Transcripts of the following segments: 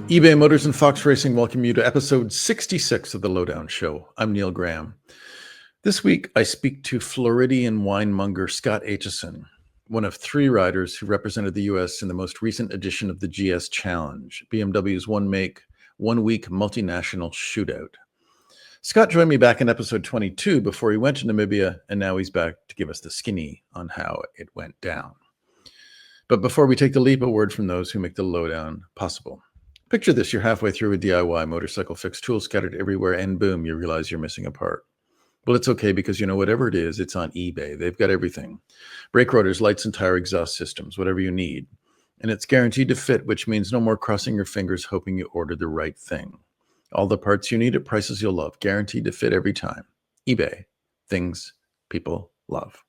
eBay Motors and Fox Racing welcome you to episode 66 of the Lowdown Show. I'm Neil Graham. This week, I speak to Floridian winemonger Scott Acheson, one of three riders who represented the U.S. in the most recent edition of the GS Challenge, BMW's one-week multinational shootout. Scott joined me back in episode 22 before he went to Namibia, and now he's back to give us the skinny on how it went down. But before we take the leap, a word from those who make the Lowdown possible. Picture this, you're halfway through a DIY motorcycle fix, tools scattered everywhere, and boom, you realize you're missing a part. Well, it's okay because, whatever it is, it's on eBay. They've got everything. Brake rotors, lights, and tire exhaust systems, whatever you need. And it's guaranteed to fit, which means no more crossing your fingers hoping you ordered the right thing. All the parts you need at prices you'll love, guaranteed to fit every time. eBay, things people love.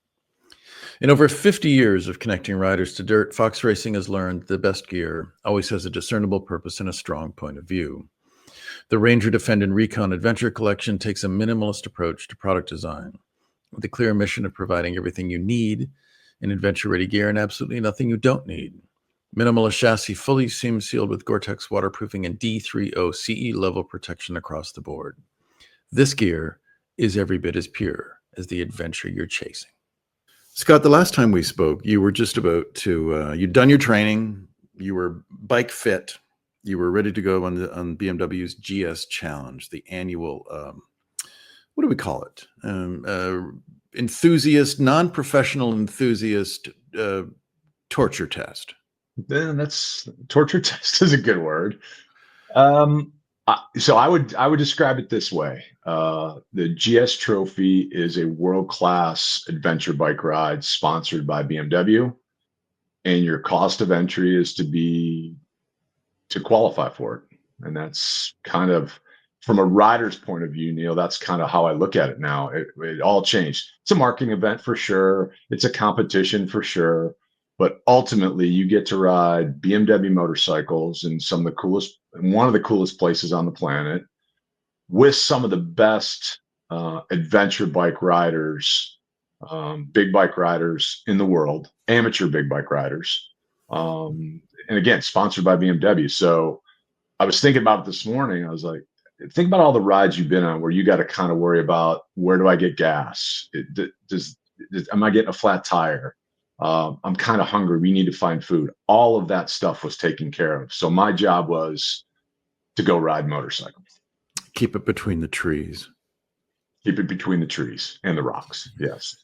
In over 50 years of connecting riders to dirt, Fox Racing has learned the best gear always has a discernible purpose and a strong point of view. The Ranger, Defend, and Recon Adventure Collection takes a minimalist approach to product design, with a clear mission of providing everything you need in adventure-ready gear and absolutely nothing you don't need. Minimalist chassis, fully seam-sealed with Gore-Tex waterproofing and D30 CE level protection across the board. This gear is every bit as pure as the adventure you're chasing. Scott, the last time we spoke, you were just about to, you'd done your training, you were bike fit, you were ready to go on BMW's GS Challenge, the annual, what do we call it? Non-professional enthusiast torture test. Then that's torture test is a good word. So I would describe it this way. The GS Trophy is a world-class adventure bike ride sponsored by BMW, and your cost of entry is to qualify for it. And that's kind of, from a rider's point of view, Neil, that's kind of how I look at it now. It all changed. It's a marketing event for sure. It's a competition for sure. But ultimately, you get to ride BMW motorcycles in one of the coolest places on the planet, with some of the best adventure bike riders, big bike riders in the world, amateur big bike riders, and again, sponsored by BMW. So I was thinking about it this morning. I was like, think about all the rides you've been on where you got to kind of worry about, where do I get gas? Am I getting a flat tire? I'm kind of hungry. We need to find food. All of that stuff was taken care of. So my job was to go ride motorcycles. Keep it between the trees. Keep it between the trees and the rocks. Yes.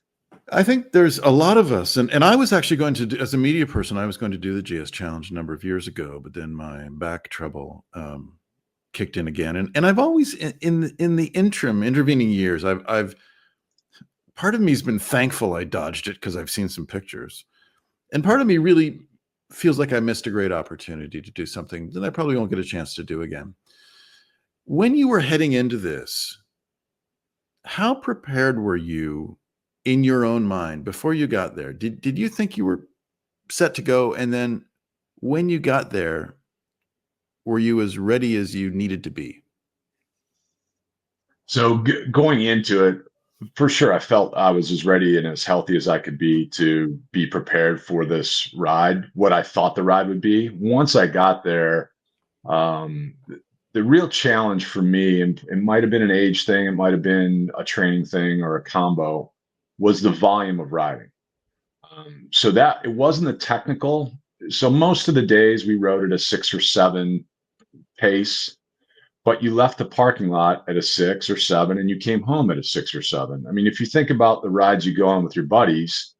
I think there's a lot of us, and I was actually going to, as a media person, I was going to do the GS Challenge a number of years ago, but then my back trouble kicked in again. And I've always, in the intervening years, I've part of me has been thankful I dodged it because I've seen some pictures. And part of me really feels like I missed a great opportunity to do something that I probably won't get a chance to do again. When you were heading into this, how prepared were you in your own mind before you got there? Did you think you were set to go? And then when you got there, were you as ready as you needed to be? So going into it, for sure, I felt I was as ready and as healthy as I could be to be prepared for this ride, what I thought the ride would be. Once I got there, the real challenge for me, and it might have been an age thing, it might have been a training thing or a combo, was the volume of riding. So that it wasn't the technical. So most of the days we rode at a 6 or 7 pace, but you left the parking lot at a 6 or 7 and you came home at a 6 or 7. I mean, if you think about the rides you go on with your buddies,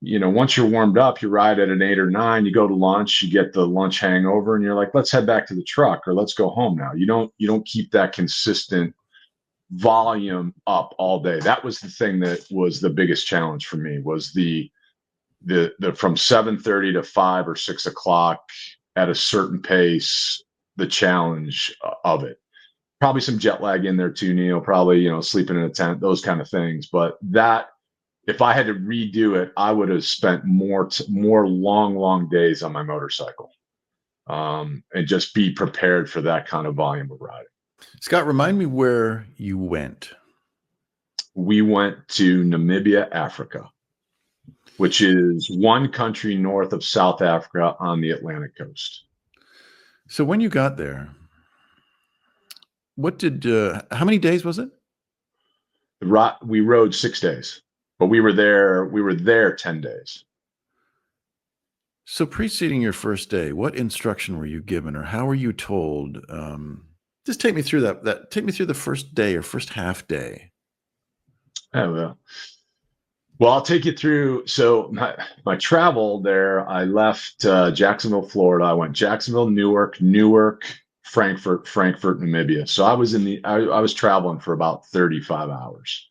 once you're warmed up, you ride at an 8 or 9, you go to lunch, you get the lunch hangover, and you're like, let's head back to the truck or let's go home now. You don't keep that consistent volume up all day. That was the thing that was the biggest challenge for me, was the from 7:30 to 5 or 6 o'clock at a certain pace, the challenge of it. Probably some jet lag in there too, Neil, probably, sleeping in a tent, those kind of things. But that, if I had to redo it, I would have spent more long days on my motorcycle, and just be prepared for that kind of volume of riding. Scott, remind me where you went. We went to Namibia, Africa, which is one country north of South Africa on the Atlantic coast. So when you got there, how many days was it? We rode 6 days, but we were there 10 days. So preceding your first day, what instruction were you given, or how were you told? Just take me through that. Take me through the first day or first half day. Oh, well, I'll take you through. So my travel there, I left Jacksonville, Florida. I went Jacksonville, Newark, Frankfurt, Namibia. So I was traveling for about 35 hours.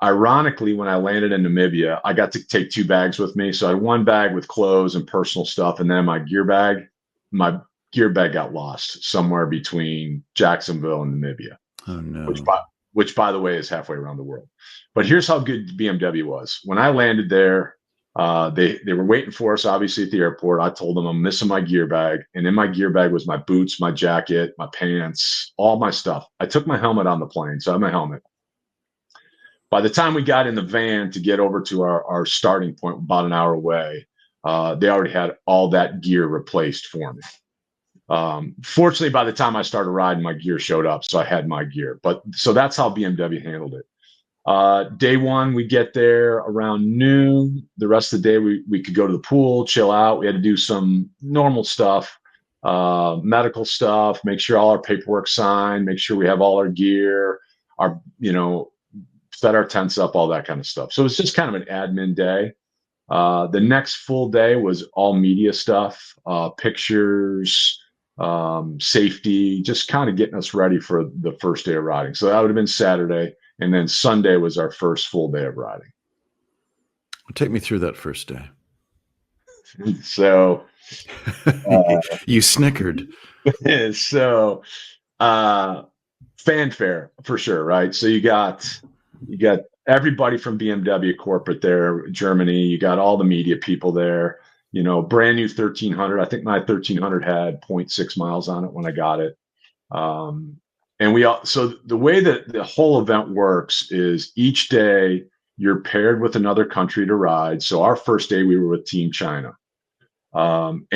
Ironically, when I landed in Namibia, I got to take 2 bags with me. So I had 1 bag with clothes and personal stuff, and then my gear bag got lost somewhere between Jacksonville and Namibia. Oh no! Which by the way is halfway around the world. But here's how good BMW was. When I landed there, they were waiting for us, obviously, at the airport. I told them I'm missing my gear bag, and in my gear bag was my boots, my jacket, my pants, all my stuff. I took my helmet on the plane, so I have my helmet. By the time we got in the van to get over to our starting point, about an hour away, they already had all that gear replaced for me. Fortunately, by the time I started riding, my gear showed up, so I had my gear. But so that's how BMW handled it. Day one, we get there around noon. The rest of the day, we could go to the pool, chill out. We had to do some normal stuff, medical stuff, make sure all our paperwork signed, make sure we have all our gear, set our tents up, all that kind of stuff. So it's just kind of an admin day. The next full day was all media stuff, pictures, safety, just kind of getting us ready for the first day of riding. So that would have been Saturday. And then Sunday was our first full day of riding. Take me through that first day. So you snickered. So fanfare for sure, right? So you got everybody from BMW corporate there, Germany. You got all the media people there. Brand new 1300. I think my 1300 had 0.6 miles on it when I got it. So the way that the whole event works is each day you're paired with another country to ride. So our first day we were with Team China. And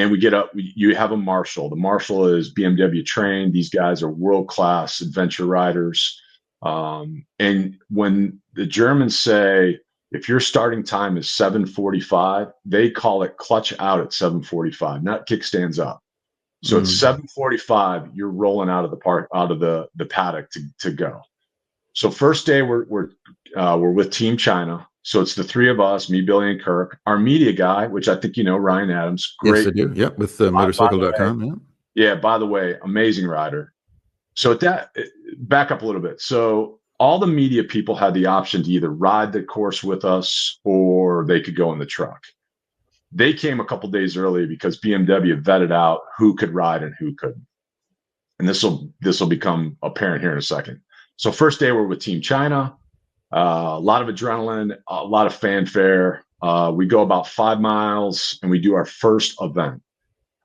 you have a marshal. The marshal is BMW trained. These guys are world-class adventure riders. And when the Germans say, if your starting time is 7:45, they call it clutch out at 7:45, not kickstands up. So at 7:45, you're rolling out of the paddock to go. So first day we're with Team China. So it's the 3 of us, me, Billy, and Kirk. Our media guy, which I think Ryan Adams. Great. Yes, I do. Yep, with motorcycle.com. Yeah. Yeah, by the way, amazing rider. So back up a little bit. So all the media people had the option to either ride the course with us or they could go in the truck. They came a couple days early because BMW vetted out who could ride and who couldn't. And this will become apparent here in a second. So first day we're with Team China. A lot of adrenaline, a lot of fanfare. We go about 5 miles and we do our first event,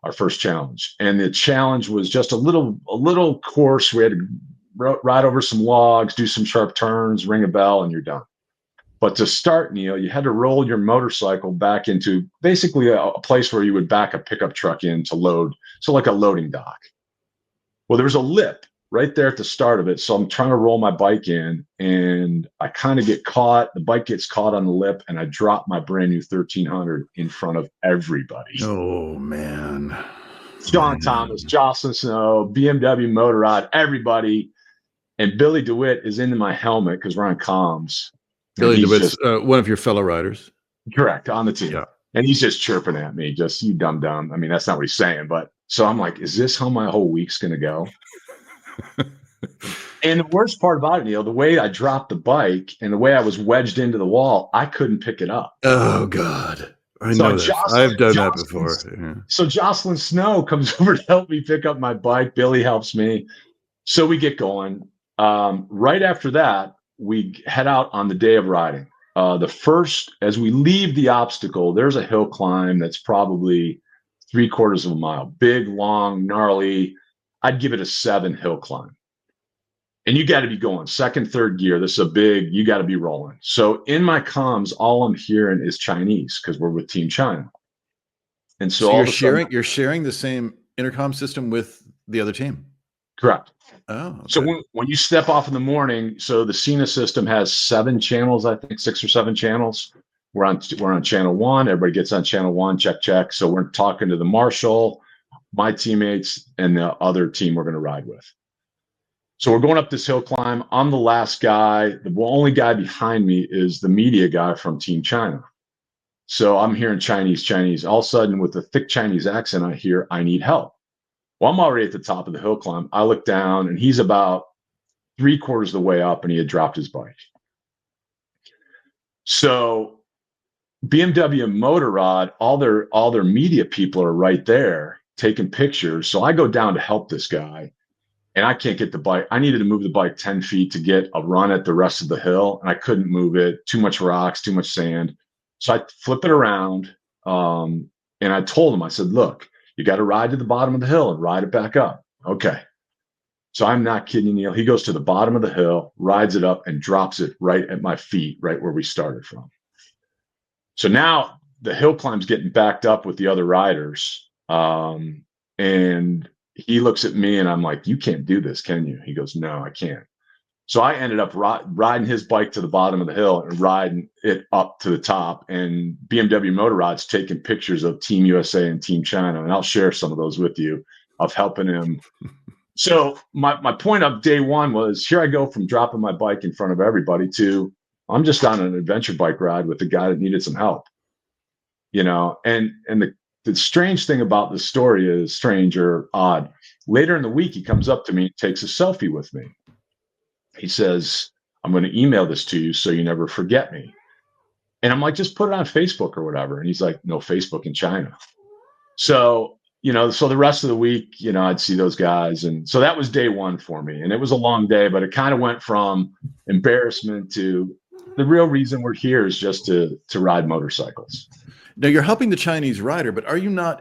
our first challenge. And the challenge was just a little course. We had to ride over some logs, do some sharp turns, ring a bell, and you're done. But to start, Neil, you had to roll your motorcycle back into basically a place where you would back a pickup truck in to load. So like a loading dock. Well, there was a lip right there at the start of it. So I'm trying to roll my bike in and I kind of get caught. The bike gets caught on the lip and I drop my brand new 1300 in front of everybody. Oh, man. Sean Thomas, Jocelyn Snow, BMW Motorrad, everybody. And Billy DeWitt is into my helmet because we're on comms. Billy DeWitt's one of your fellow riders. Correct, on the team. Yeah. And he's just chirping at me, just you dumb. I mean, that's not what he's saying, but so I'm like, is this how my whole week's going to go? And the worst part about it, Neil, the way I dropped the bike and the way I was wedged into the wall, I couldn't pick it up. Oh, God. I know this. I've done that before. Yeah. So Jocelyn Snow comes over to help me pick up my bike. Billy helps me. So we get going. Right after that, we head out on the day of riding. As we leave the obstacle, there's a hill climb that's probably 3/4 of a mile. Big, long, gnarly. I'd give it a 7 hill climb. And you got to be going second, third gear. This is you got to be rolling. So in my comms, all I'm hearing is Chinese because we're with Team China. And so you're sharing the same intercom system with the other team. Correct. Oh, okay. So when you step off in the morning, so the Cena system has 7 channels, I think 6 or 7 channels. We're on channel 1. Everybody gets on channel 1. Check. So we're talking to the marshal, my teammates, and the other team we're going to ride with. So we're going up this hill climb. I'm the last guy. The only guy behind me is the media guy from Team China. So I'm hearing Chinese. All of a sudden, with a thick Chinese accent, I hear, "I need help." Well, I'm already at the top of the hill climb. I look down, and he's about 3/4 of the way up, and he had dropped his bike. So BMW Motorrad, all their media people are right there taking pictures. So I go down to help this guy, and I can't get the bike. I needed to move the bike 10 feet to get a run at the rest of the hill, and I couldn't move it. Too much rocks, too much sand. So I flip it around, and I told him, I said, "Look, you got to ride to the bottom of the hill and ride it back up." Okay. So I'm not kidding you, Neil. He goes to the bottom of the hill, rides it up, and drops it right at my feet, right where we started from. So now the hill climb's getting backed up with the other riders. And he looks at me, and I'm like, "You can't do this, can you?" He goes, "No, I can't." So I ended up riding his bike to the bottom of the hill and riding it up to the top. And BMW Motorrad's taking pictures of Team USA and Team China. And I'll share some of those with you of helping him. So my point of day one was, here I go from dropping my bike in front of everybody to I'm just on an adventure bike ride with a guy that needed some help. And the strange thing about the story is strange or odd. Later in the week, he comes up to me, takes a selfie with me. He says, "I'm going to email this to you so you never forget me." And I'm like, "Just put it on Facebook or whatever." And he's like, "No Facebook in China." So, so the rest of the week, I'd see those guys. And so that was day one for me. And it was a long day, but it kind of went from embarrassment to the real reason we're here is just to ride motorcycles. Now you're helping the Chinese rider, but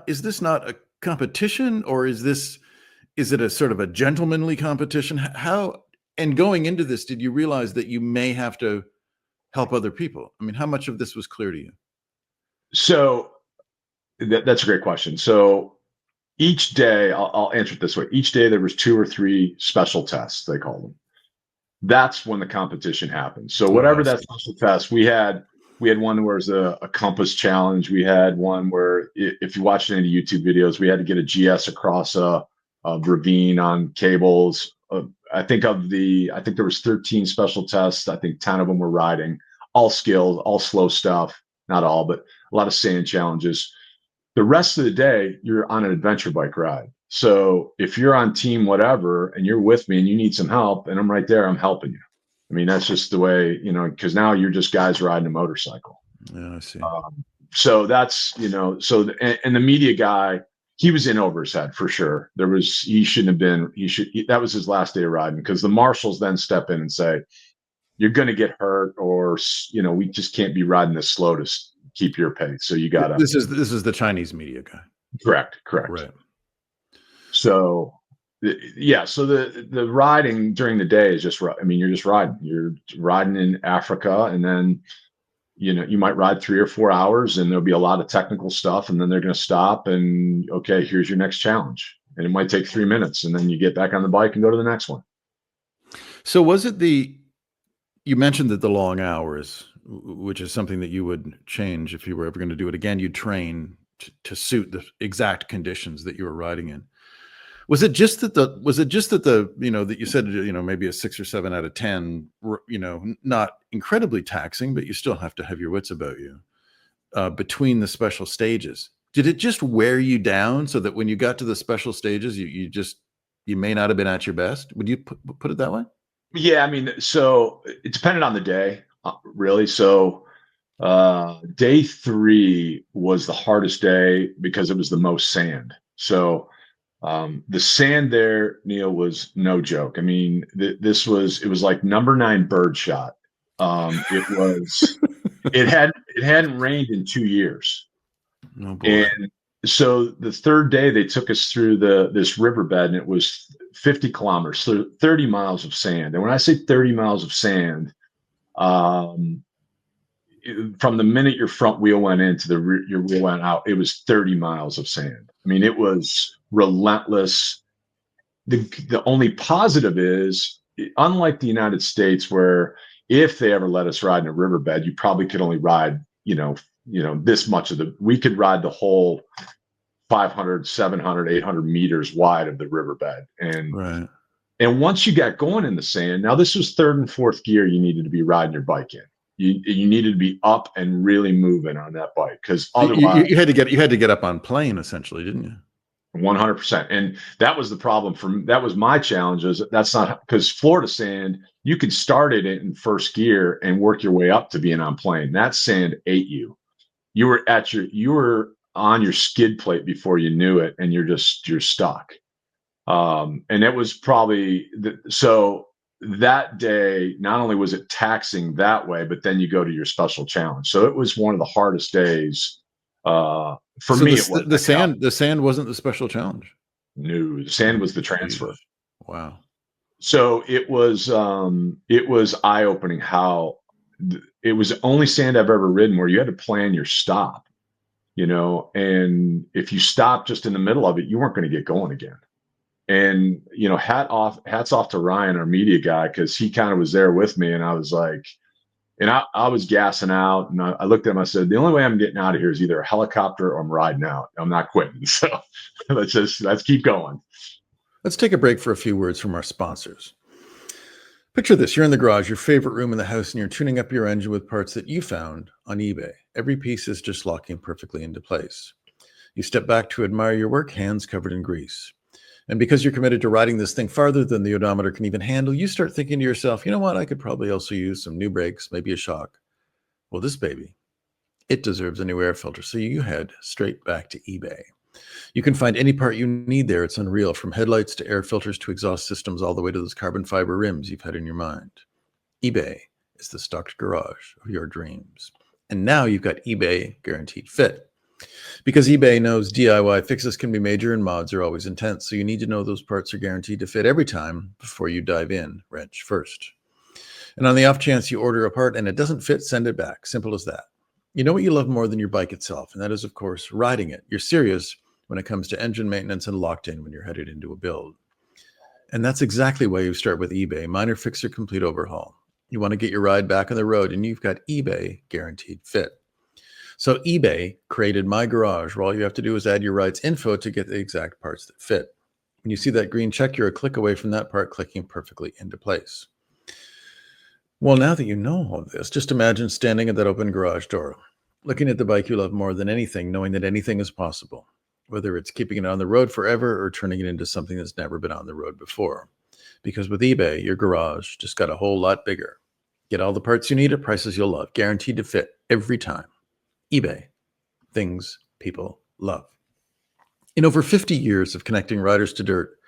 is this not a competition, or is it a sort of a gentlemanly competition? How, and going into this, did you realize that you may have to help other people? I mean, how much of this was clear to you? So that's a great question. So each day, I'll answer it this way. Each day there was 2 or 3 special tests, they call them. That's when the competition happens. So whatever that special test, we had one where it was a compass challenge. We had one where, if you watch any of the YouTube videos, we had to get a GS across a ravine on cables. I think there was 13 special tests. I think 10 of them were riding, all skills, all slow stuff, not all, but a lot of sand challenges. The rest of the day, you're on an adventure bike ride. So if you're on team whatever and you're with me and you need some help and I'm right there, I'm helping you. I mean, that's just the way, because now you're just guys riding a motorcycle. Yeah, I see. So that's, and the media guy, he was in over his head for sure. That was his last day of riding, because the marshals then step in and say, "You're going to get hurt," or, "We just can't be riding this slow to keep your pace. So you got to." This is the Chinese media guy. Correct. Right. So yeah, so the riding during the day is just, you're just riding. You're riding in Africa, and then you might ride 3 or 4 hours, and there'll be a lot of technical stuff, and then they're going to stop and, "Okay, here's your next challenge," and it might take 3 minutes, and then you get back on the bike and go to the next one. So was it you mentioned that the long hours, which is something that you would change if you were ever going to do it again, you'd train to suit the exact conditions that you were riding in. Was it just that that you said, maybe a 6 or 7 out of 10, not incredibly taxing, but you still have to have your wits about you, between the special stages? Did it just wear you down so that when you got to the special stages, you may not have been at your best? Would you put it that way? Yeah, so it depended on the day, really. So day 3 was the hardest day because it was the most sand. So the sand there, Neil, was no joke. It was like number 9 bird shot. It hadn't rained in 2 years. Oh boy. And so the third day they took us through this riverbed, and it was 50 kilometers, so 30 miles of sand. And when I say 30 miles of sand, from the minute your front wheel went in to your wheel went out, it was 30 miles of sand. I mean, it was relentless. The only positive is, unlike the United States, where if they ever let us ride in a riverbed, you probably could only ride, this much of we could ride the whole 500, 700, 800 meters wide of the riverbed. Right. And once you got going in the sand, now this was third and fourth gear, you needed to be riding your bike in. You needed to be up and really moving on that bike, because otherwise You had to get up on plane, essentially, didn't you? 100%. And that was the problem that was my challenge. Is that's not, because Florida sand, you could start it in first gear and work your way up to being on plane. That sand ate you. You were on your skid plate before you knew it, and you're stuck. And it was probably so that day, not only was it taxing that way, but then you go to your special challenge. So it was one of the hardest days. For me, it was the sand wasn't the special challenge. No, the sand was the transfer. Wow. So it was eye-opening how it was the only sand I've ever ridden where you had to plan your stop, and if you stopped just in the middle of it, you weren't going to get going again. And, hats off to Ryan, our media guy, because he kind of was there with me. And I was like, and I was gassing out. And I looked at him, I said, the only way I'm getting out of here is either a helicopter or I'm riding out. I'm not quitting. So let's keep going. Let's take a break for a few words from our sponsors. Picture this. You're in the garage, your favorite room in the house, and you're tuning up your engine with parts that you found on eBay. Every piece is just locking perfectly into place. You step back to admire your work, hands covered in grease. And because you're committed to riding this thing farther than the odometer can even handle, you start thinking to yourself, you know what? I could probably also use some new brakes, maybe a shock. Well, this baby, it deserves a new air filter. So you head straight back to eBay. You can find any part you need there. It's unreal, from headlights to air filters to exhaust systems, all the way to those carbon fiber rims you've had in your mind. eBay is the stocked garage of your dreams. And now you've got eBay Guaranteed Fit. Because eBay knows DIY fixes can be major and mods are always intense, so you need to know those parts are guaranteed to fit every time before you dive in, wrench first. And on the off chance you order a part and it doesn't fit, send it back. Simple as that. You know what you love more than your bike itself, and that is, of course, riding it. You're serious when it comes to engine maintenance and locked in when you're headed into a build. And that's exactly why you start with eBay, minor fix or complete overhaul. You want to get your ride back on the road, and you've got eBay Guaranteed Fit. So eBay created My Garage, where all you have to do is add your ride's info to get the exact parts that fit. When you see that green check, you're a click away from that part clicking perfectly into place. Well, now that you know all this, just imagine standing at that open garage door, looking at the bike you love more than anything, knowing that anything is possible, whether it's keeping it on the road forever or turning it into something that's never been on the road before. Because with eBay, your garage just got a whole lot bigger. Get all the parts you need at prices you'll love, guaranteed to fit every time. eBay, things people love. In over 50 years of connecting riders to dirt,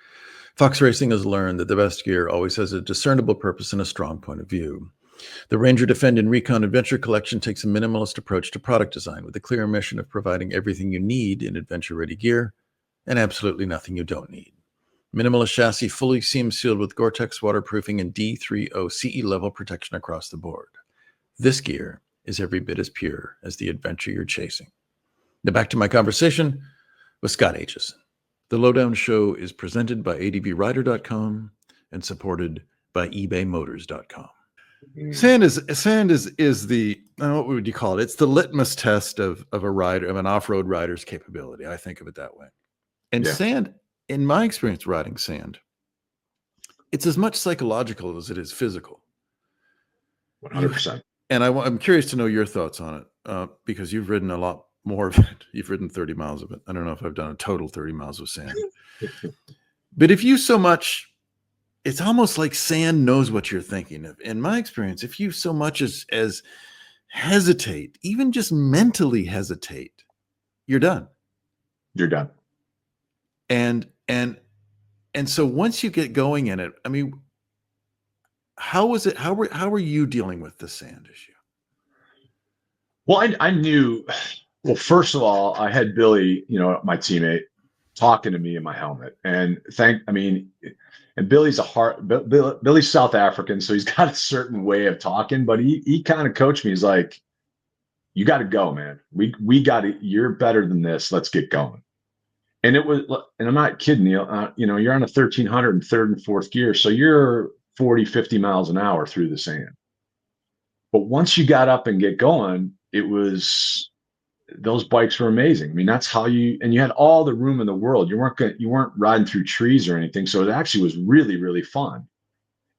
Fox Racing has learned that the best gear always has a discernible purpose and a strong point of view. The Ranger Defend and Recon Adventure Collection takes a minimalist approach to product design with a clear mission of providing everything you need in adventure-ready gear and absolutely nothing you don't need. Minimalist chassis, fully seam-sealed with Gore-Tex waterproofing and D30 CE level protection across the board. This gear is every bit as pure as the adventure you're chasing. Now back to my conversation with Scott Acheson. The Lowdown Show is presented by advrider.com and supported by ebaymotors.com. Sand is the, what would you call it? It's the litmus test of a rider, of an off-road rider's capability. I think of it that way. And sand, in my experience riding sand, it's as much psychological as it is physical. 100%. And I'm curious to know your thoughts on it, because you've ridden a lot more of it. You've ridden 30 miles of it. I don't know if I've done a total 30 miles of sand. But if you so much, it's almost like sand knows what you're thinking of. In my experience, if you so much as hesitate, even just mentally hesitate, you're done. You're done. And so once you get going in it, I mean, how was it? How were you dealing with the sand issue? Well, I knew. Well, first of all, I had Billy, my teammate, talking to me in my helmet, and Billy's Billy's South African, so he's got a certain way of talking, but he kind of coached me. He's like, "You got to go, man. We got to. You're better than this. Let's get going." And it was, and I'm not kidding you, you're on a 1300 in third and fourth gear. So you're 40, 50 miles an hour through the sand. But once you got up and get going, those bikes were amazing. I mean, that's how and you had all the room in the world. You weren't riding through trees or anything. So it actually was really, really fun.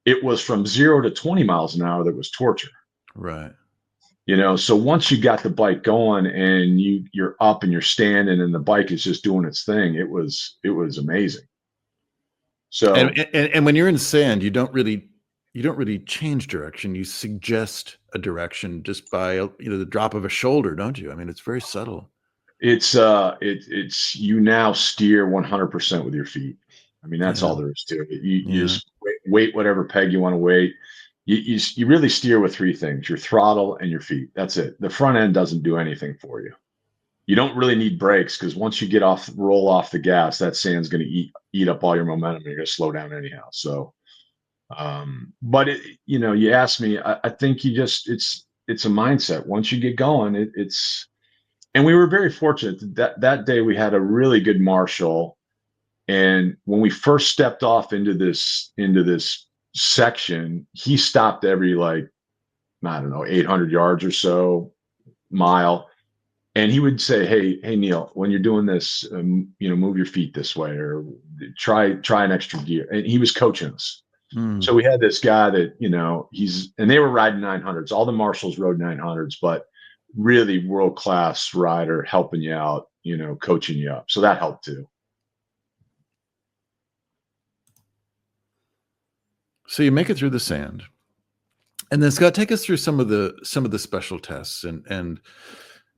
It was from 0 to 20 miles an hour that was torture. Right. So once you got the bike going and you're up and you're standing and the bike is just doing its thing, it was amazing. And, So and when you're in sand, you don't really change direction. You suggest a direction just by the drop of a shoulder, don't you? I mean, it's very subtle. it's you now steer 100% with your feet. I mean, that's all there is to it. You just wait whatever peg you want to wait. You really steer with three things: your throttle and your feet. That's it. The front end doesn't do anything for you. You don't really need brakes because once you roll off the gas, that sand's going to eat up all your momentum. And you're going to slow down anyhow. So, but you asked me. I think it's a mindset. Once you get going, and we were very fortunate that day we had a really good marshal. And when we first stepped off into this section, he stopped every, like, I don't know, 800 yards or so, mile. And he would say, hey, Neil, when you're doing this, move your feet this way, or try an extra gear. And he was coaching us. So we had this guy that, and they were riding 900s. All the marshals rode 900s, but really world-class rider helping you out, coaching you up. So that helped too. So you make it through the sand, and then Scott, take us through some of the special tests and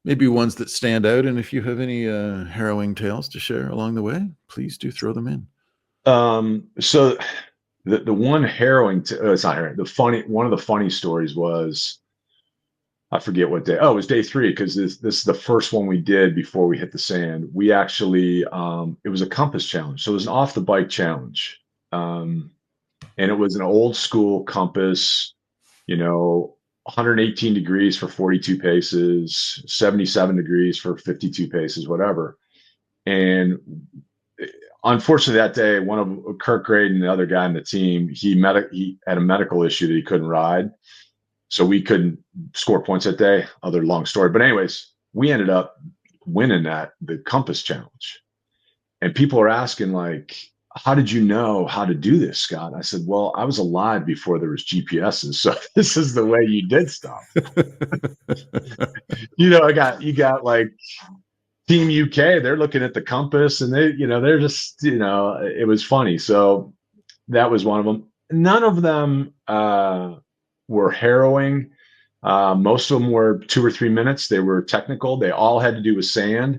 maybe ones that stand out. And if you have any harrowing tales to share along the way, please do throw them in. So the one harrowing, it's not harrowing. One of the funny stories was, I forget what day. Oh, it was day 3, because this is the first one we did before we hit the sand. We actually, it was a compass challenge. So it was an off the bike challenge. And it was an old school compass, 118 degrees for 42 paces, 77 degrees for 52 paces, whatever. And unfortunately that day, one of Kirk Graydon, the other guy in the team, he had a medical issue that he couldn't ride. So we couldn't score points that day. Other long story. But anyways, we ended up winning the compass challenge. And people are asking, like, how did you know how to do this, Scott? I said, well, I was alive before there was GPSs. So this is the way you did stuff. You got like Team UK, they're looking at the compass and they're just, it was funny. So that was one of them. None of them were harrowing. Most of them were 2 or 3 minutes. They were technical. They all had to do with sand.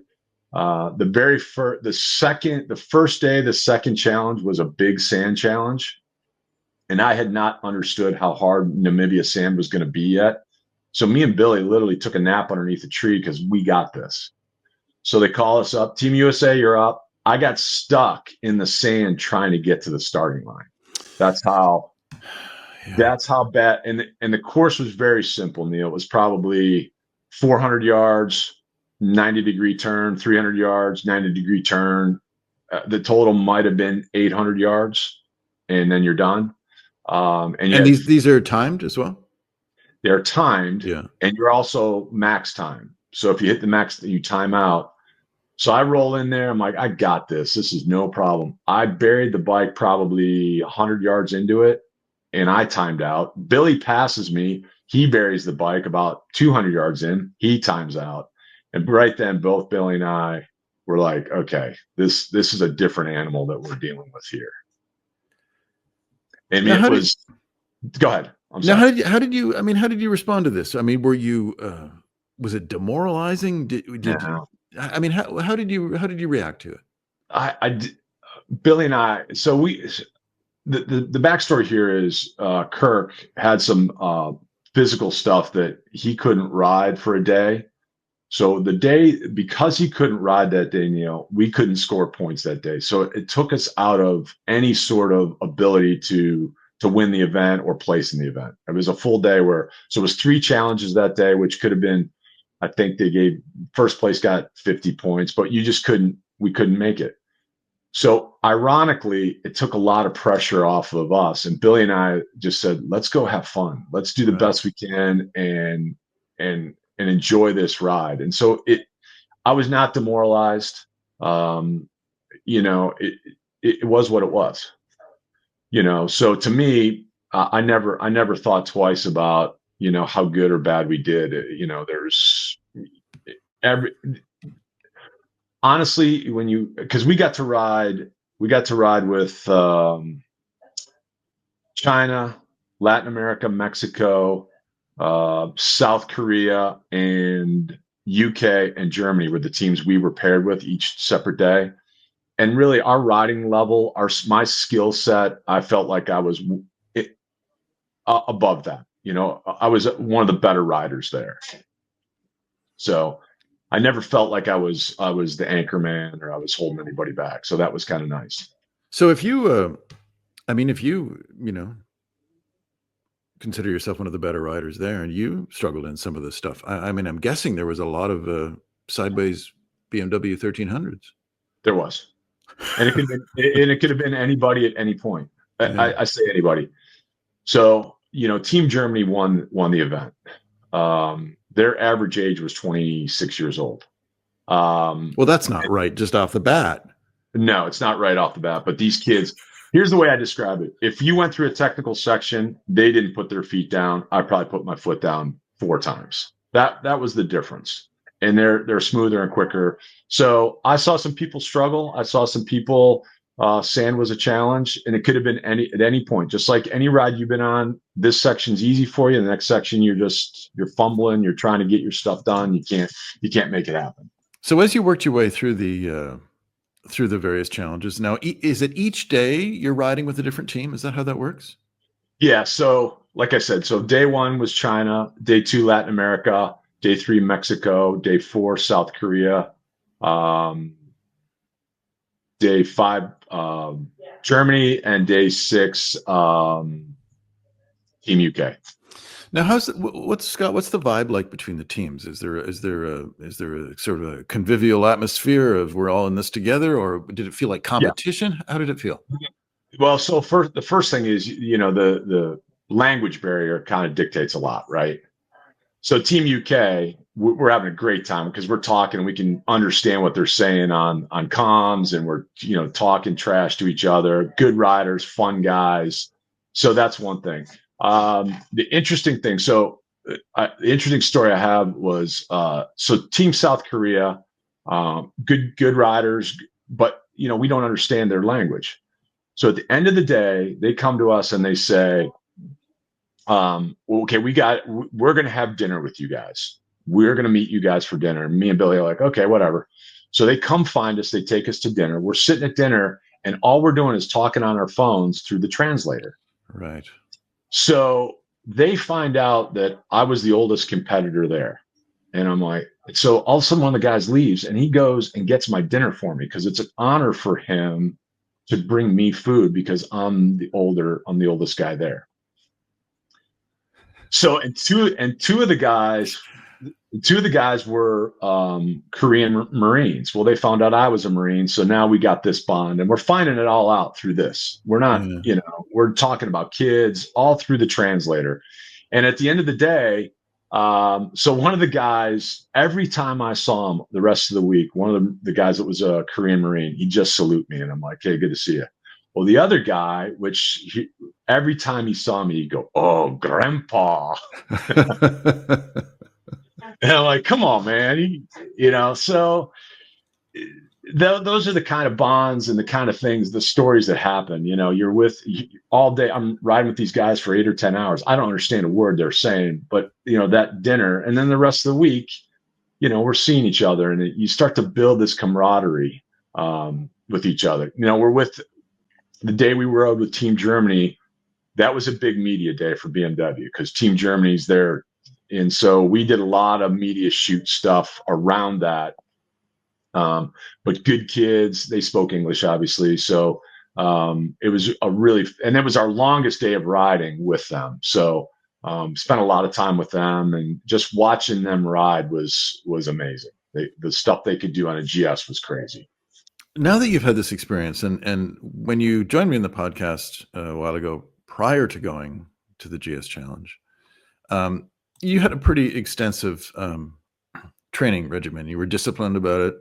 The first day, the second challenge was a big sand challenge. And I had not understood how hard Namibia sand was going to be yet. So me and Billy literally took a nap underneath a tree because we got this. So they call us up, Team USA, you're up. I got stuck in the sand trying to get to the starting line. That's how bad. And the course was very simple, Neil. It was probably 400 yards, 90-degree turn, 300 yards, 90-degree turn. The total might have been 800 yards, and then you're done. And these are timed as well? They're timed, yeah. And you're also max time. So if you hit the max, you time out. So I roll in there. I'm like, I got this. This is no problem. I buried the bike probably 100 yards into it, and I timed out. Billy passes me. He buries the bike about 200 yards in. He times out. And right then, both Billy and I were like, okay, this is a different animal that we're dealing with here. I mean, go ahead. I'm sorry. Now, how did you respond to this? I mean, were you, was it demoralizing? I mean, how did you react to it? Billy and I, so the backstory here is Kirk had some physical stuff that he couldn't ride for a day. So because he couldn't ride that day, Neil, we couldn't score points that day. So it took us out of any sort of ability to win the event or place in the event. It was a full day so it was 3 challenges that day, which could have been, I think they gave first place got 50 points, but you just couldn't we couldn't make it. So ironically, it took a lot of pressure off of us. And Billy and I just said, let's go have fun. Let's do the Right. best we can and enjoy this ride. And so I was not demoralized. Um, you know, it was what it was. So to me, I never thought twice about, how good or bad we did. There's every honestly, because we got to ride with China, Latin America, Mexico, South Korea, and UK and Germany were the teams we were paired with each separate day. And really, our riding level, my skill set, I felt like I was above that. I was one of the better riders there. So I never felt like I was the anchor man or I was holding anybody back. So that was kind of nice. So if you, if you, consider yourself one of the better riders there and you struggled in some of this stuff, I'm guessing there was a lot of sideways BMW 1300s. There was, and it could have been anybody at any point. Yeah. I say anybody. So Team Germany won the event. Their average age was 26 years old. Well, that's not right just off the bat. No, it's not right off the bat. But these kids, here's the way I describe it. If you went through a technical section, they didn't put their feet down. I probably put my foot down 4 times. That was the difference. And they're smoother and quicker. So I saw some people struggle. I saw some people. Sand was a challenge, and it could have been at any point. Just like any ride you've been on, this section's easy for you. The next section, you're fumbling. You're trying to get your stuff done. You can't make it happen. So as you worked your way through the various challenges, now is it each day you're riding with a different team? Is that how that works? Yeah. So like I said, so day 1 was China, day 2 Latin America, day 3 Mexico, day 4 South Korea, day 5 Germany, and day 6 Team UK. Now, what's the vibe like between the teams? Is there a sort of a convivial atmosphere of we're all in this together, or did it feel like competition? Yeah. How did it feel? Well, so the first thing is, the language barrier kind of dictates a lot, right? So Team UK, we're having a great time because we're talking and we can understand what they're saying on comms, and we're talking trash to each other. Good riders, fun guys. So that's one thing. The interesting thing. So the interesting story I have was so Team South Korea, good riders, but we don't understand their language. So at the end of the day, they come to us and they say, okay, we're going to have dinner with you guys. We're going to meet you guys for dinner. And me and Billy are like, okay, whatever. So they come find us. They take us to dinner. We're sitting at dinner and all we're doing is talking on our phones through the translator. Right. So they find out that I was the oldest competitor there. And I'm like, so all of a sudden one of the guys leaves and he goes and gets my dinner for me because it's an honor for him to bring me food because I'm the oldest guy there. So two of the guys were Korean Marines. Well, they found out I was a Marine, so now we got this bond, and we're finding it all out through this. We're not, we're talking about kids all through the translator. And at the end of the day, so one of the guys, every time I saw him the rest of the week, one of the guys that was a Korean Marine, he'd just salute me, and I'm like, hey, good to see you. Well, the other guy, every time he saw me, he'd go, "Oh, Grandpa," and I'm like, "Come on, man," So those are the kind of bonds and the kind of things, the stories that happen. You're with all day. I'm riding with these guys for 8 or 10 hours. I don't understand a word they're saying, but that dinner, and then the rest of the week, we're seeing each other, and you start to build this camaraderie with each other. We're with. The day we rode with Team Germany, that was a big media day for BMW because Team Germany's there. And so we did a lot of media shoot stuff around that. But good kids, they spoke English, obviously. So it was and it was our longest day of riding with them. So spent a lot of time with them, and just watching them ride was amazing. The stuff they could do on a GS was crazy. Now that you've had this experience, and when you joined me in the podcast a while ago, prior to going to the GS Challenge, um, you had a pretty extensive training regimen. You were disciplined about it,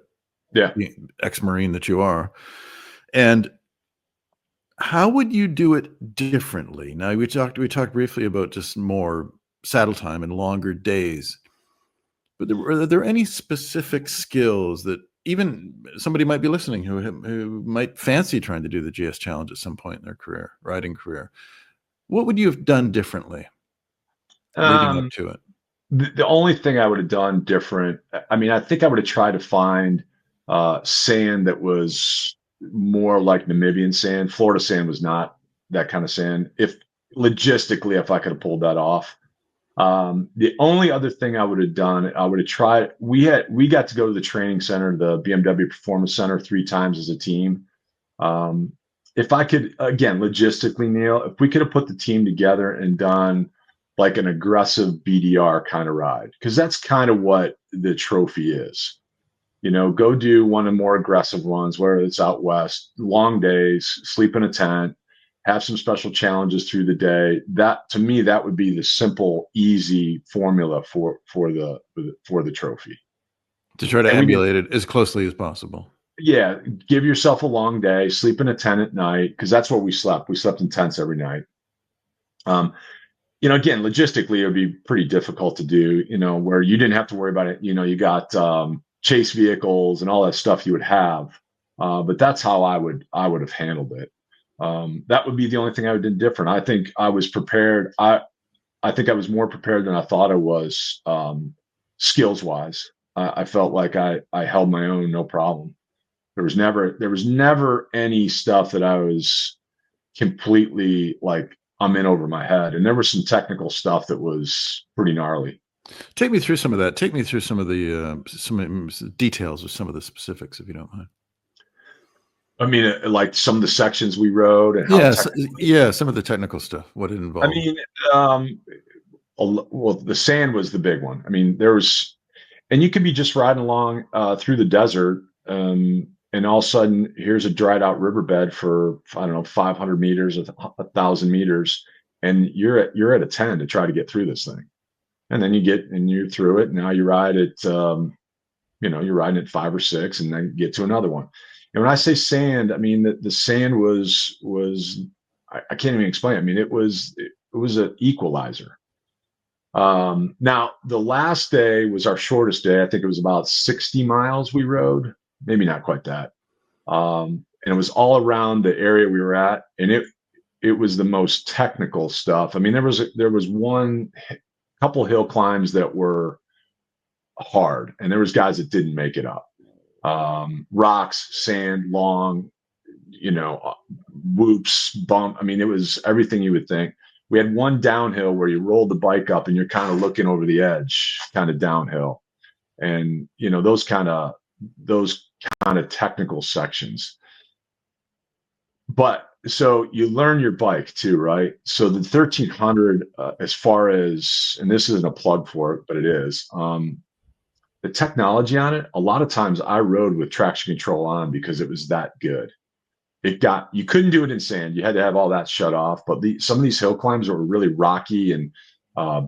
Yeah. being ex-Marine that you are. And how would you do it differently? Now we talked briefly about just more saddle time and longer days. But are there any specific skills that even somebody might be listening who might fancy trying to do the GS Challenge at some point in their career, riding career? What would you have done differently leading up Um, to it? the only thing I would have done different, I mean, I think I would have tried to find sand that was more like Namibian sand. Florida sand was not that kind of sand. If logistically, if I could have pulled that off. The only other thing I would have done, I would have tried. We got to go to the training center, the BMW Performance Center, 3 times as a team. Um, if I could, again, logistically, Neil, if we could have put the team together and done like an aggressive BDR kind of ride, because that's kind of what the trophy is. Go do one of the more aggressive ones, where it's out west, long days, sleep in a tent, have some special challenges through the day. That to me, that would be the simple, easy formula for the trophy. To try to And we did, emulate it as closely as possible. yeah, give yourself a long day, sleep in a tent at night, because that's where we slept. We slept in tents every night. Um, again, logistically, it would be pretty difficult to do, where you didn't have to worry about it. You got chase vehicles and all that stuff you would have. But that's how I would have handled it. That would be the only thing I would have done different. I think I was prepared. I think I was more prepared than I thought I was, skills wise. I felt like I held my own, no problem. There was never any stuff that I was completely like I'm in over my head. And there was some technical stuff that was pretty gnarly. Take me through some of that. Take me through some of the details of some of the specifics, if you don't mind. I mean, like some of the sections we rode and how Yes, technical. yeah, some of the technical stuff. What it I involved. mean, well, the sand was the big one. I mean, and you could be just riding along through the desert, and all of a sudden, here's a dried out riverbed for I don't know 500 meters, 1,000 meters, and you're at a 10 to try to get through this thing, and then you're through it. Now you ride it. You're riding at 5 or 6, and then get to another one. And when I say sand, I mean the sand was I can't even explain it. I mean it was an equalizer. Now the last day was our shortest day. I think it was about 60 miles we rode, maybe not quite that. And it was all around the area we were at, and it was the most technical stuff. I mean, there was one couple hill climbs that were hard, and there was guys that didn't make it up. Rocks, sand, long, whoops, bump. I mean, it was everything you would think. We had one downhill where you rolled the bike up and you're kind of looking over the edge, kind of downhill, and those kind of technical sections. But so you learn your bike too, right? So the 1300, as far as, and this isn't a plug for it, but it is. The technology on it, a lot of times I rode with traction control on because it was that good. You couldn't do it in sand. You had to have all that shut off. But some of these hill climbs were really rocky and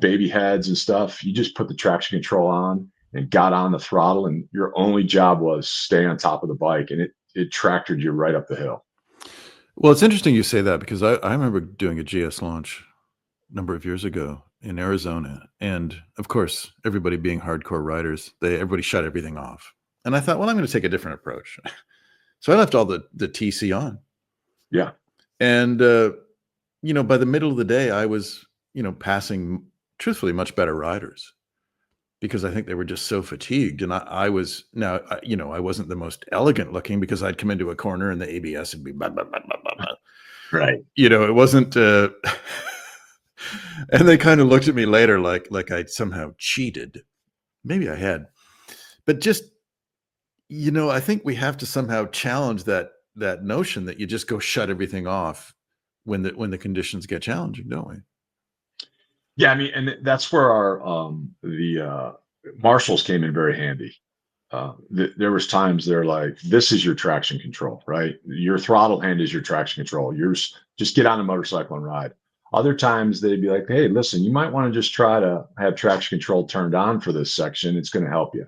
baby heads and stuff. You just put the traction control on and got on the throttle, and your only job was stay on top of the bike, and it tractored you right up the hill. Well, it's interesting you say that because I remember doing a GS launch a number of years ago in Arizona, and of course, everybody being hardcore riders, everybody shut everything off. And I thought, well, I'm going to take a different approach. So I left all the TC on, Yeah. and by the middle of the day, I was passing truthfully much better riders because I think they were just so fatigued, and I was now I wasn't the most elegant looking because I'd come into a corner and the ABS would be blah, blah, blah, blah, blah, blah. Right. It wasn't. And they kind of looked at me later like I'd somehow cheated. Maybe I had, but just I think we have to somehow challenge that notion that you just go shut everything off when the conditions get challenging, don't we? Yeah, I mean, and that's where our the marshals came in very handy. there was times they're like, this is your traction control, right? Your throttle hand is your traction control. Yours, just get on a motorcycle and ride. Other times they'd be like, hey, listen, you might want to just try to have traction control turned on for this section. It's going to help you.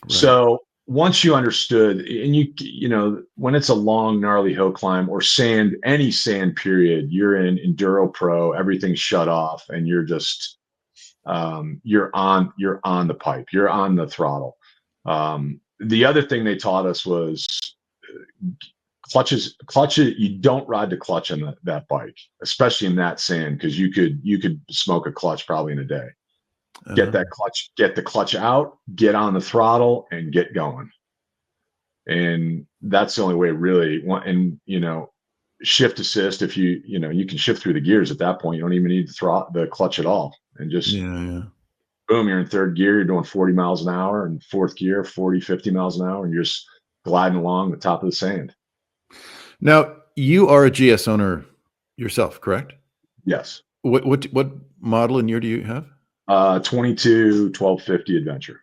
Right. So once you understood, and when it's a long, gnarly hill climb or sand, any sand period, you're in Enduro Pro, everything's shut off, and you're just you're on the pipe, you're on the throttle. The other thing they taught us was clutches. You don't ride the clutch on that bike, especially in that sand, because you could smoke a clutch probably in a day. Get that clutch, get the clutch out, get on the throttle, and get going. And that's the only way, really. And shift assist. If you can shift through the gears at that point. You don't even need the clutch at all, and just Yeah. boom, you're in third gear. You're doing 40 miles an hour, and fourth gear, 40, 50 miles an hour, and you're just gliding along the top of the sand. Now, you are a GS owner yourself, correct? Yes. What model and year do you have? 22 1250 Adventure.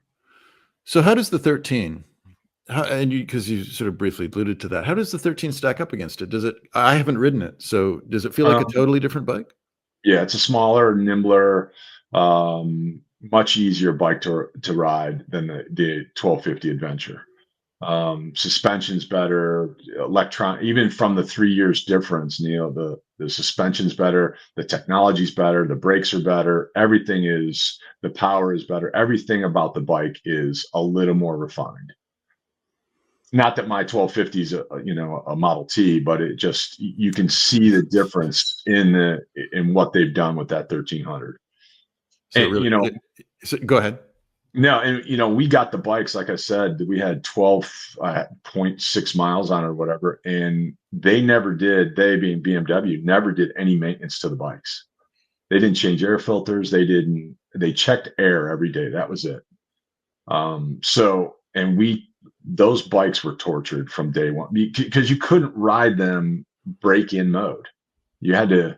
So how does the 13, because you sort of briefly alluded to that, how does the 13 stack up against it? I haven't ridden it, so does it feel like a totally different bike? Yeah, it's a smaller, nimbler, much easier bike to ride than the 1250 Adventure. Suspension's better, even from the 3 years difference, Neil, the suspension's better, the technology's better, the brakes are better, the power is better. Everything about the bike is a little more refined. Not that my 1250 is a Model T, but you can see the difference in what they've done with that 1300. So And really, go ahead. no, and we got the bikes, like I said, we had 12.6 miles on it or whatever, and they being BMW, never did any maintenance to the bikes. They didn't change air filters. They checked air every day. That was it. Those bikes were tortured from day one because you couldn't ride them break-in mode. You had to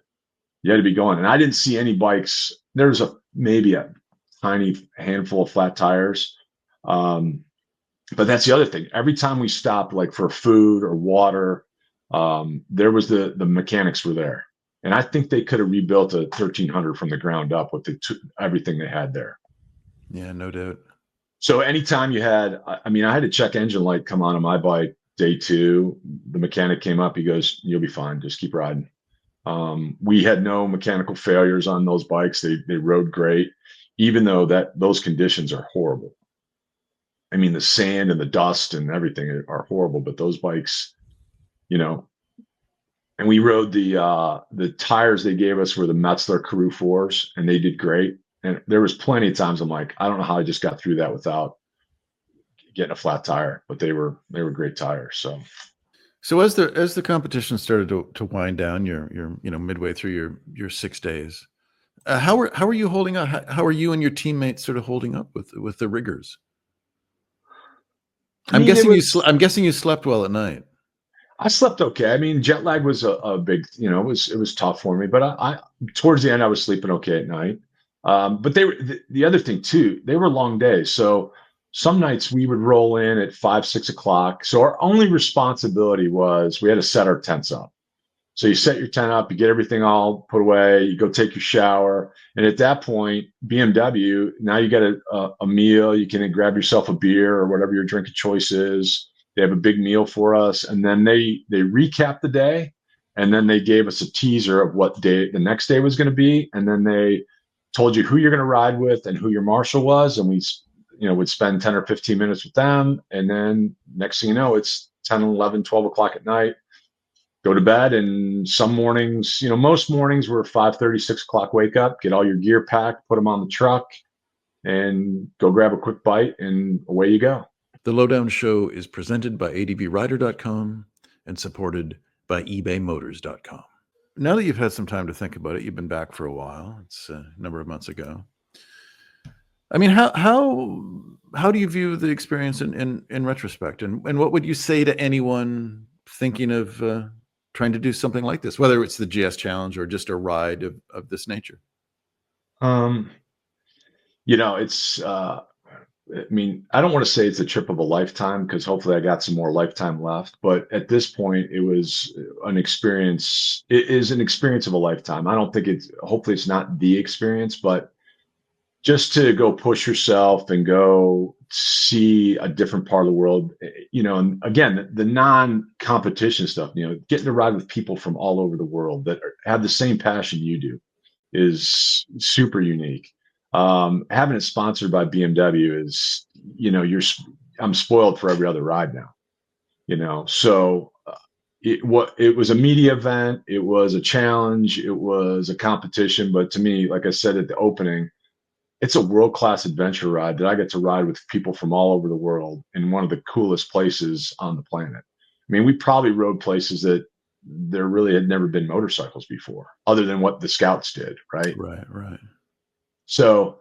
be going. And I didn't see any bikes. There was maybe a tiny handful of flat tires. But that's the other thing. Every time we stopped, like for food or water, there was the mechanics were there. And I think they could have rebuilt a 1300 from the ground up with everything they had there. Yeah, no doubt. So anytime I had a check engine light come on my bike day 2. The mechanic came up. He goes, "You'll be fine. Just keep riding." We had no mechanical failures on those bikes. They rode great, even though those conditions are horrible. I mean, the sand and the dust and everything are horrible, but those bikes, and we rode the tires they gave us were the Metzler Karoo 4s, and they did great. And there was plenty of times I'm like, I don't know how I just got through that without getting a flat tire, but they were great tires. So as the competition started to wind down, you're midway through your 6 days. How are you holding up? How are you and your teammates sort of holding up with the riggers? I'm guessing you slept well at night. I slept okay. I mean, jet lag was a big, it was tough for me, but I towards the end I was sleeping okay at night. But the other thing too, they were long days. So some nights we would roll in at 5, 6 o'clock. So our only responsibility was we had to set our tents up. So you set your tent up, you get everything all put away, you go take your shower. And at that point, BMW, now you got a meal, you can grab yourself a beer or whatever your drink of choice is. They have a big meal for us. And then they recap the day. And then they gave us a teaser of what day the next day was going to be. And then they told you who you're going to ride with and who your marshal was. And we would spend 10 or 15 minutes with them. And then next thing you know, it's 10, 11, 12 o'clock at night. Go to bed, and some mornings, most mornings were 5:30, 6 o'clock wake up, get all your gear packed, put them on the truck, and go grab a quick bite, and away you go. The Lowdown Show is presented by advrider.com and supported by ebaymotors.com. Now that you've had some time to think about it, you've been back for a while. It's a number of months ago. I mean, how do you view the experience in retrospect, and what would you say to anyone thinking of trying to do something like this, whether it's the GS Challenge or just a ride of this nature? It's I mean, I don't want to say it's a trip of a lifetime because hopefully I got some more lifetime left. But at this point, it was an experience. It is an experience of a lifetime. I don't think it's, hopefully, it's not the experience, but just to go push yourself and go see a different part of the world, and again, the non-competition stuff, getting to ride with people from all over the world that have the same passion you do is super unique. Having it sponsored by BMW is, I'm spoiled for every other ride now, so it was a media event, it was a challenge, it was a competition, but to me, like I said at the opening, it's a world-class adventure ride that I get to ride with people from all over the world in one of the coolest places on the planet. I mean, we probably rode places that there really had never been motorcycles before, other than what the scouts did, right? Right, right. So,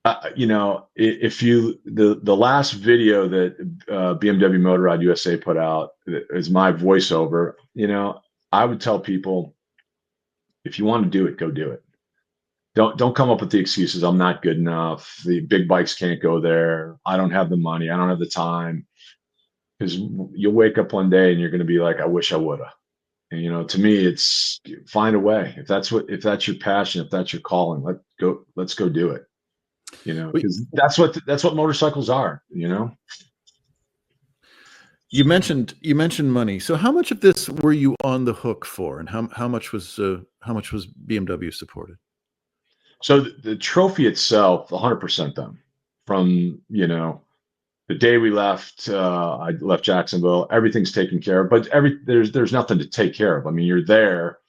if you the last video that BMW Motorrad USA put out is my voiceover. I would tell people, if you want to do it, go do it. Don't come up with the excuses. I'm not good enough. The big bikes can't go there. I don't have the money. I don't have the time. Because you'll wake up one day and you're going to be like, I wish I would have. And to me, it's find a way. If that's your passion, if that's your calling, let's go do it. Because that's what motorcycles are. You mentioned money. So how much of this were you on the hook for, and how much was BMW supported? So the trophy itself, 100% them. From the day we left, I left Jacksonville. Everything's taken care of, but there's nothing to take care of. I mean, you're there.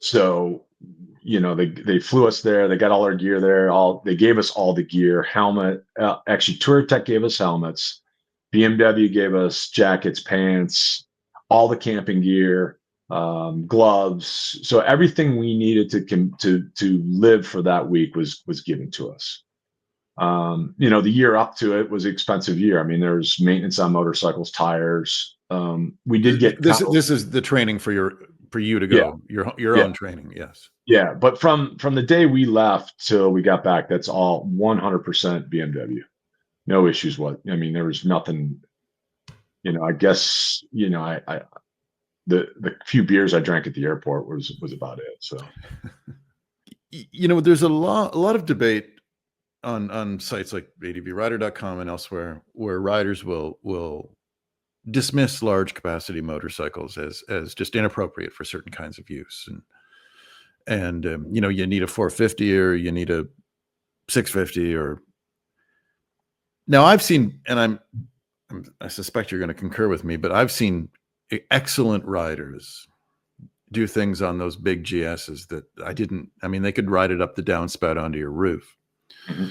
So they flew us there. They got all our gear there. They gave us all the gear, helmet. Actually, TourTech gave us helmets. BMW gave us jackets, pants, all the camping gear, gloves. So everything we needed to live for that week was given to us. The year up to it was an expensive year. I mean, there's maintenance on motorcycles, tires. We did get this is the training for you to go, your own training. Yes. Yeah. But from the day we left till we got back, that's all 100% BMW. No issues. I mean, there was nothing, I guess, the few beers I drank at the airport was about it. So, there's a lot of debate on sites like advrider.com and elsewhere where riders will dismiss large capacity motorcycles as just inappropriate for certain kinds of use, and you need a 450 or you need a 650 or. Now I've seen, and I suspect you're going to concur with me, but I've seen excellent riders do things on those big GSs that I mean, they could ride it up the downspout onto your roof. Mm-hmm.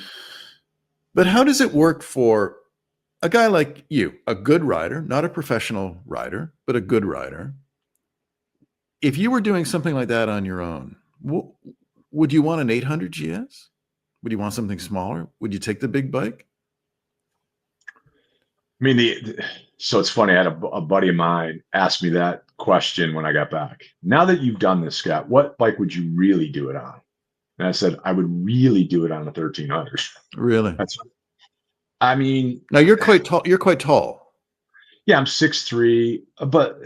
But how does it work for a guy like you, a good rider, not a professional rider, but a good rider? If you were doing something like that on your own, would you want an 800 GS? Would you want something smaller? Would you take the big bike? I mean, so it's funny. I had a buddy of mine ask me that question when I got back. Now that you've done this, Scott, what bike would you really do it on? And I said, I would really do it on a 1300. Really? I mean, now you're quite tall. You're quite tall. Yeah, I'm 6'3", but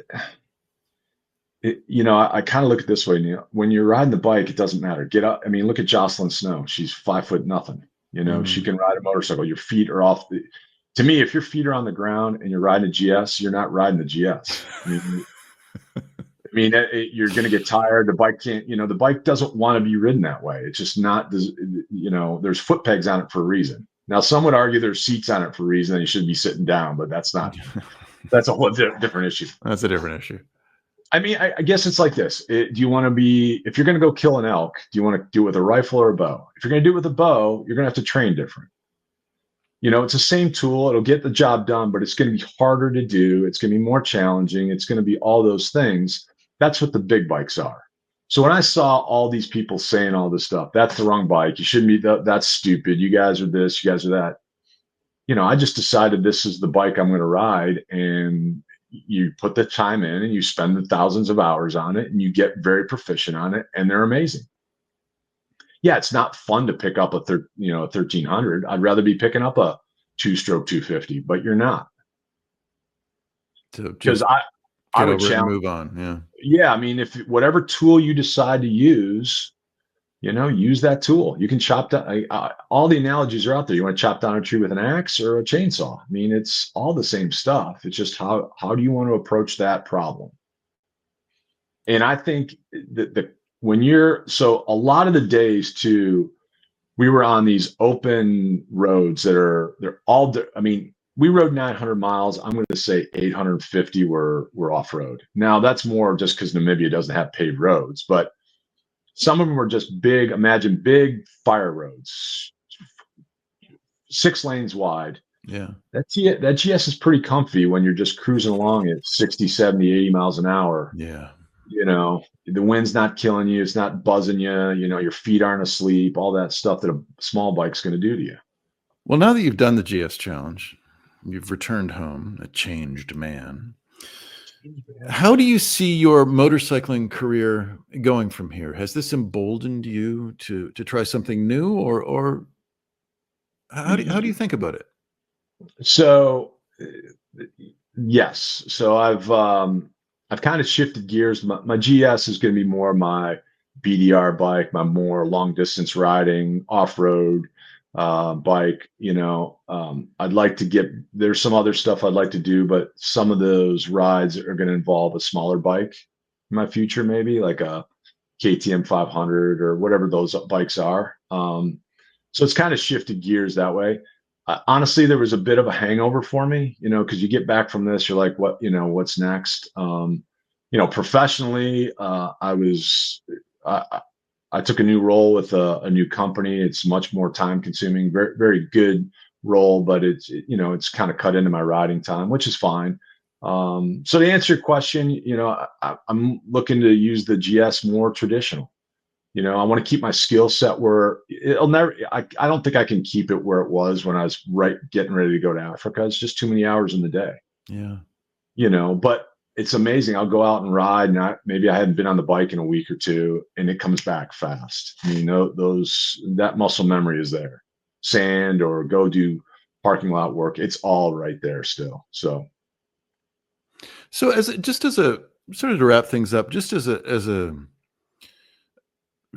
I kind of look at it this way, Neil. When you're riding the bike, it doesn't matter. Get up. I mean, look at Jocelyn Snow. She's 5'0" nothing. She can ride a motorcycle. Your feet are off to me, if your feet are on the ground and you're riding a GS, you're not riding the GS. You're going to get tired. The bike can't, the bike doesn't want to be ridden that way. It's just not, there's foot pegs on it for a reason. Now, some would argue there's seats on it for a reason and you shouldn't be sitting down, but that's a whole different issue. That's a different issue. I mean, I guess it's like this. Do you want to if you're going to go kill an elk, do you want to do it with a rifle or a bow? If you're going to do it with a bow, you're going to have to train different. It's the same tool. It'll get the job done, but it's going to be harder to do. It's going to be more challenging. It's going to be all those things. That's what the big bikes are. So when I saw all these people saying all this stuff, that's the wrong bike. You shouldn't be, that's stupid. You guys are this, you guys are that. I just decided this is the bike I'm going to ride. And you put the time in and you spend the thousands of hours on it and you get very proficient on it. And they're amazing. yeah, it's not fun to pick up a 1300. I'd rather be picking up a two-stroke 250, but you're not. To Because just I get would over it and challenge. move on. Yeah. Yeah, I mean, if whatever tool you decide to use, use that tool. You can chop down. All the analogies are out there. You want to chop down a tree with an axe or a chainsaw. I mean, it's all the same stuff. It's just how do you want to approach that problem? And I think that when so a lot of the days too, we were on these open roads they're all. I mean, we rode 900 miles. I'm going to say 850 were off road. Now that's more just because Namibia doesn't have paved roads, but some of them were just big. Imagine big fire roads, 6 lanes wide. Yeah. That GS is pretty comfy when you're just cruising along at 60, 70, 80 miles an hour. Yeah. The wind's not killing you. It's not buzzing you. Your feet aren't asleep, all that stuff that a small bike's going to do to you. Well, now that you've done the GS challenge, you've returned home a changed man. How do you see your motorcycling career going from here? Has this emboldened you to try something new, or how do you think about it? So, yes. So I've kind of shifted gears. My GS is going to be more my BDR bike, my more long distance riding, off road bike. I'd like to there's some other stuff I'd like to do, but some of those rides are going to involve a smaller bike in my future, maybe like a KTM 500 or whatever those bikes are. So it's kind of shifted gears that way. Honestly, there was a bit of a hangover for me, because you get back from this, you're like, what's next? Professionally, I took a new role with a new company. It's much more time consuming, very, very good role, but it's kind of cut into my riding time, which is fine. So to answer your question, I'm looking to use the GS more traditional. I want to keep my skill set where it'll never, I don't think I can keep it where it was when I was getting ready to go to Africa. It's just too many hours in the day, Yeah. but it's amazing. I'll go out and ride and maybe I hadn't been on the bike in a week or two and it comes back fast. I mean, that muscle memory is there. Sand or go do parking lot work. It's all right there still. So just as a sort of to wrap things up, just as a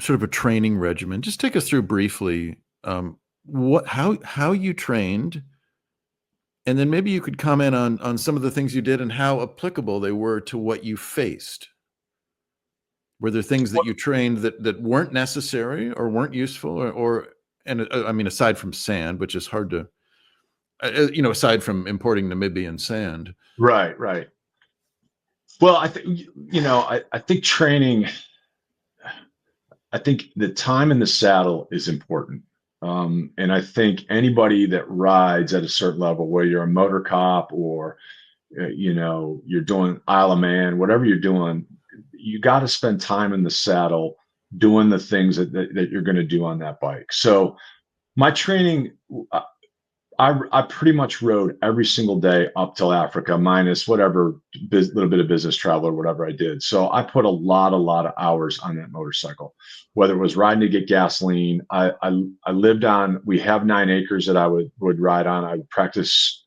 sort of a training regimen, just take us through briefly how you trained, and then maybe you could comment on some of the things you did and how applicable they were to what you faced. Were there things that you trained that weren't necessary or weren't useful, I mean, aside from sand, which is hard to, aside from importing Namibian sand. Right. Well, I think, I think training, I think the time in the saddle is important. And I think anybody that rides at a certain level, whether you're a motor cop or, you're doing Isle of Man, whatever you're doing, you got to spend time in the saddle doing the things that you're going to do on that bike. So my training, I pretty much rode every single day up till Africa, minus whatever little bit of business travel or whatever I did. So I put a lot of hours on that motorcycle, whether it was riding to get gasoline. I lived on. We have 9 acres that I would ride on. I would practice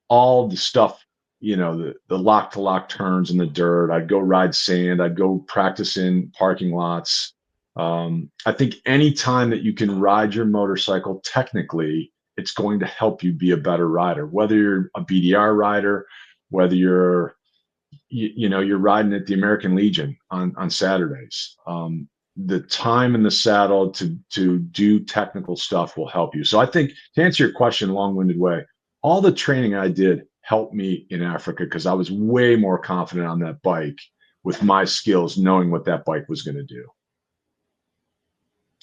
all the stuff, the lock to lock turns in the dirt. I'd go ride sand. I'd go practice in parking lots. I think any time that you can ride your motorcycle technically, it's going to help you be a better rider, whether you're a BDR rider, whether you're you're riding at the American Legion on Saturdays. The time in the saddle to do technical stuff will help you. So I think, to answer your question long-winded way, all the training I did helped me in Africa because I was way more confident on that bike with my skills, knowing what that bike was going to do.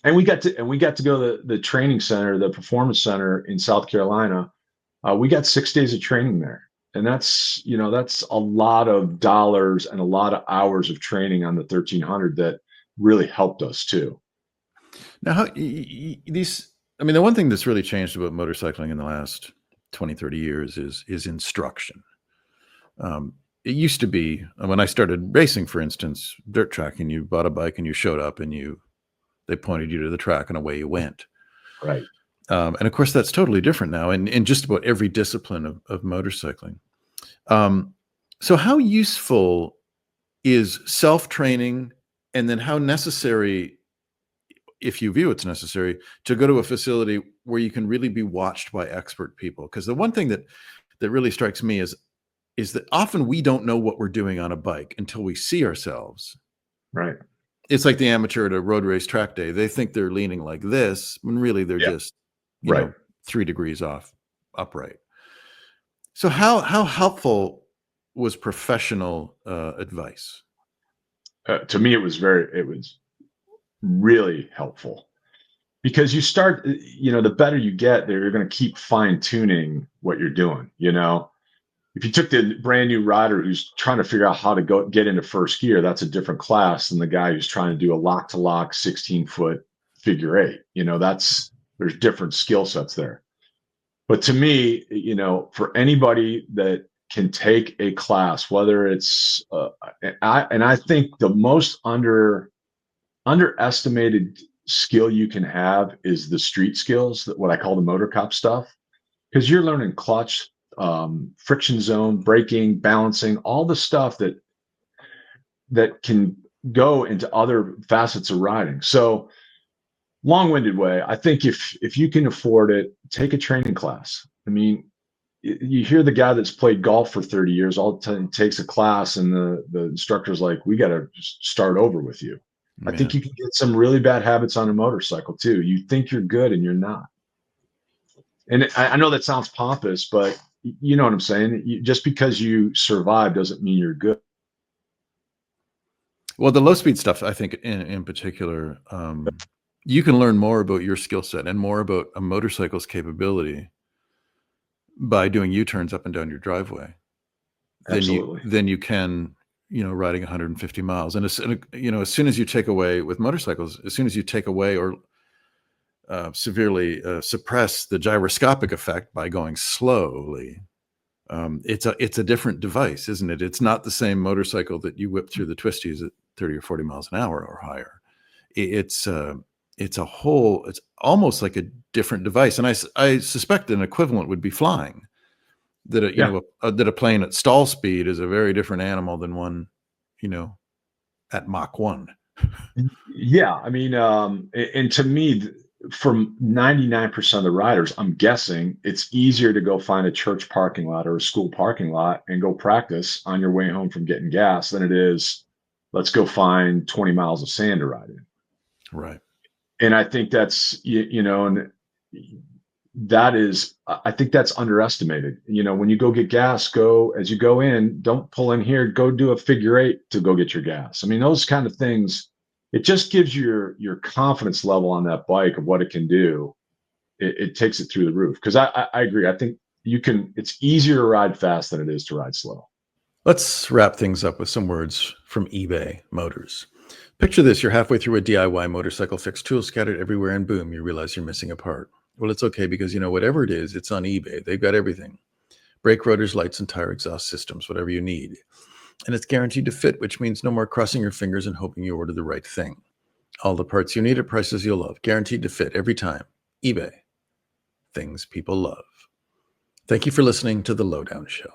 And we got to go to the training center, the performance center in South Carolina. We got 6 days of training there, and that's a lot of dollars and a lot of hours of training on the 1300 that really helped us too. Now, the one thing that's really changed about motorcycling in the last 20, 30 years is instruction. It used to be when I started racing, for instance, dirt track, and you bought a bike and you showed up and you They pointed you to the track and away you went. Right. And of course, that's totally different now in just about every discipline of motorcycling. So how useful is self-training, and then how necessary, if you view it's necessary, to go to a facility where you can really be watched by expert people? Because the one thing that really strikes me is that often we don't know what we're doing on a bike until we see ourselves. Right. It's like the amateur at a road race track day. They think they're leaning like this when really they're just, Right. 3 degrees off upright. So how helpful was professional advice? To me, it was really helpful, because you start, the better you get, you're going to keep fine tuning what you're doing. If you took the brand new rider who's trying to figure out how to get into first gear, that's a different class than the guy who's trying to do a lock to lock 16-foot figure eight. There's different skill sets there. But to me, for anybody that can take a class, whether it's, I think the most underestimated skill you can have is the street skills, that what I call the motor cop stuff, because you're learning clutch, friction zone, braking, balancing, all the stuff that can go into other facets of riding. So, long-winded way, I think if you can afford it, take a training class. I mean, you hear the guy that's played golf for 30 years all the time takes a class, and the instructor's like, we got to start over with you. I think you can get some really bad habits on a motorcycle too. You think you're good and you're not. And I know that sounds pompous, but you know what I'm saying? Just because you survive doesn't mean you're good. Well, the low speed stuff, I think in particular, you can learn more about your skill set and more about a motorcycle's capability by doing U-turns up and down your driveway Absolutely. than you can, riding 150 miles. And as soon as you take away with motorcycles, as soon as you take away or severely suppress the gyroscopic effect by going slowly, it's a different device, isn't it? It's not the same motorcycle that you whip through the twisties at 30 or 40 miles an hour or higher. It's almost like a different device. And I suspect an equivalent would be flying. That that a plane at stall speed is a very different animal than one, at Mach 1. Yeah, I mean, and to me, from 99% of the riders, I'm guessing it's easier to go find a church parking lot or a school parking lot and go practice on your way home from getting gas than it is, let's go find 20 miles of sand to ride in. Right. And I think that's, and I think that's underestimated. When you go get gas, as you go in, don't pull in here, go do a figure eight to go get your gas. I mean, those kind of things, it just gives your confidence level on that bike of what it can do. It takes it through the roof. Because I agree. I think it's easier to ride fast than it is to ride slow. Let's wrap things up with some words from eBay Motors. Picture this: you're halfway through a DIY motorcycle fix, tools scattered everywhere, and boom, you realize you're missing a part. Well, it's okay, because whatever it is, it's on eBay. They've got everything: brake rotors, lights, and tire exhaust systems, whatever you need. And it's guaranteed to fit, which means no more crossing your fingers and hoping you order the right thing. All the parts you need at prices you'll love, guaranteed to fit every time. eBay. Things people love. Thank you for listening to The Lowdown Show.